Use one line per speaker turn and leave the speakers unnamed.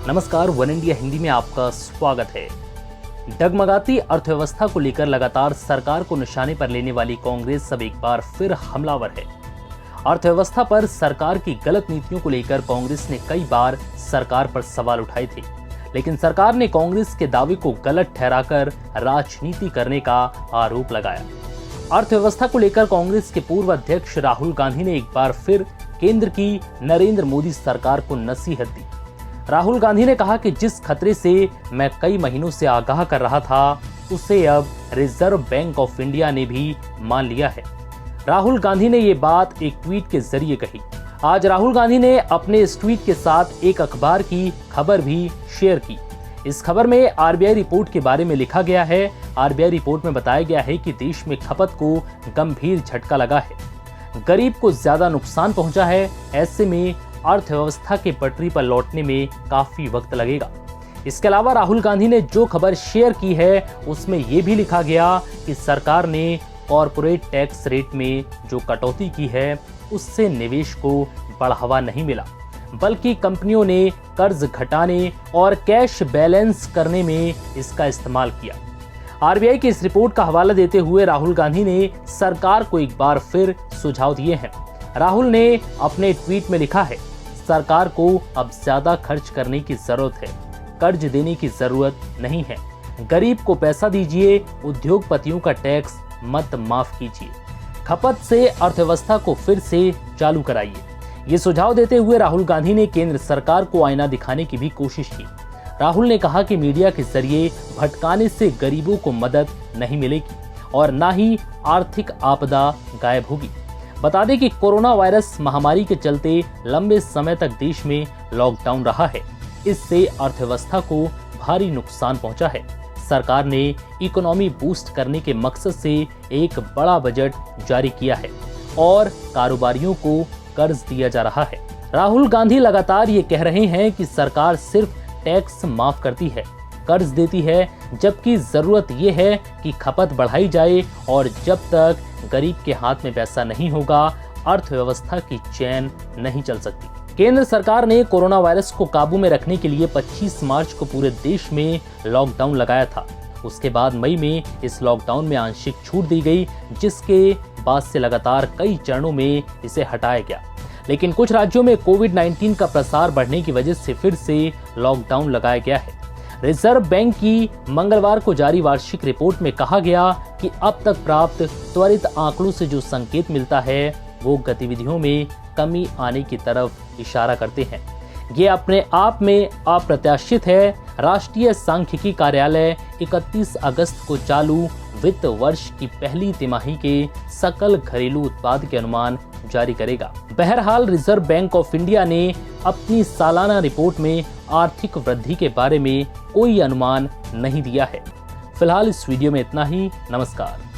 नमस्कार, one India Hindi में आपका स्वागत है। डगमगाती अर्थव्यवस्था को लेकर लगातार सरकार को निशाने पर लेने वाली कांग्रेस अब एक बार फिर हमलावर है। अर्थव्यवस्था पर सरकार की गलत नीतियों को लेकर कांग्रेस ने कई बार सरकार पर सवाल उठाए थे, लेकिन सरकार ने कांग्रेस के दावे को गलत ठहराकर राजनीति करने का आरोप लगाया। अर्थव्यवस्था को लेकर कांग्रेस के पूर्व अध्यक्ष राहुल गांधी ने एक बार फिर केंद्र की नरेंद्र मोदी सरकार को नसीहत दी। राहुल गांधी ने कहा कि जिस खतरे से मैं कई महीनों से आगाह कर रहा था, उसे अब रिजर्व बैंक ऑफ इंडिया ने भी मान लिया है। राहुल गांधी ने ये बात एक ट्वीट के जरिए कही। आज राहुल गांधी ने अपने इस ट्वीट के साथ एक अखबार की खबर भी शेयर की। इस खबर में आरबीआई रिपोर्ट के बारे में लिखा गया है। आरबीआई रिपोर्ट में बताया गया है कि देश में खपत को गंभीर झटका लगा है, गरीब को ज्यादा नुकसान पहुंचा है। ऐसे में अर्थव्यवस्था के पटरी पर लौटने में काफी वक्त लगेगा। इसके अलावा राहुल गांधी ने जो खबर शेयर की है, उसमें यह भी लिखा गया कि सरकार ने कॉरपोरेट टैक्स रेट में जो कटौती की है, उससे निवेश को बढ़ावा नहीं मिला, बल्कि कंपनियों ने कर्ज घटाने और कैश बैलेंस करने में इसका इस्तेमाल किया। आरबीआई की इस रिपोर्ट का हवाला देते हुए राहुल गांधी ने सरकार को एक बार फिर सुझाव दिए हैं। राहुल ने अपने ट्वीट में लिखा है, सरकार को अब ज्यादा खर्च करने की जरूरत है, कर्ज देने की जरूरत नहीं है। गरीब को पैसा दीजिए, उद्योगपतियों का टैक्स मत माफ कीजिए, खपत से अर्थव्यवस्था को फिर से चालू कराइए। ये सुझाव देते हुए राहुल गांधी ने केंद्र सरकार को आईना दिखाने की भी कोशिश की। राहुल ने कहा कि मीडिया के जरिए भटकाने से गरीबों को मदद नहीं मिलेगी और न ही आर्थिक आपदा गायब होगी। बता दें कि कोरोना वायरस महामारी के चलते लंबे समय तक देश में लॉकडाउन रहा है। इससे अर्थव्यवस्था को भारी नुकसान पहुंचा है। सरकार ने इकोनॉमी बूस्ट करने के मकसद से एक बड़ा बजट जारी किया है और कारोबारियों को कर्ज दिया जा रहा है। राहुल गांधी लगातार ये कह रहे हैं कि सरकार सिर्फ टैक्स माफ करती है, कर्ज देती है, जबकि जरूरत ये है कि खपत बढ़ाई जाए और जब तक गरीब के हाथ में पैसा नहीं होगा, अर्थव्यवस्था की चैन नहीं चल सकती। केंद्र सरकार ने कोरोना वायरस को काबू में रखने के लिए 25 मार्च को पूरे देश में लॉकडाउन लगाया था। उसके बाद मई में इस लॉकडाउन में आंशिक छूट दी गई, जिसके बाद से लगातार कई चरणों में इसे हटाया गया। लेकिन कुछ राज्यों में कोविड-19 का प्रसार बढ़ने की वजह से फिर से लॉकडाउन लगाया गया है। रिजर्व बैंक की मंगलवार को जारी वार्षिक रिपोर्ट में कहा गया कि अब तक प्राप्त त्वरित आंकड़ों से जो संकेत मिलता है, वो गतिविधियों में कमी आने की तरफ इशारा करते हैं। ये अपने आप में अप्रत्याशित है। राष्ट्रीय सांख्यिकी कार्यालय 31 अगस्त को चालू वित्त वर्ष की पहली तिमाही के सकल घरेलू उत्पाद के अनुमान जारी करेगा। बहरहाल रिजर्व बैंक ऑफ इंडिया ने अपनी सालाना रिपोर्ट में आर्थिक वृद्धि के बारे में कोई अनुमान नहीं दिया है। फिलहाल इस वीडियो में इतना ही। नमस्कार।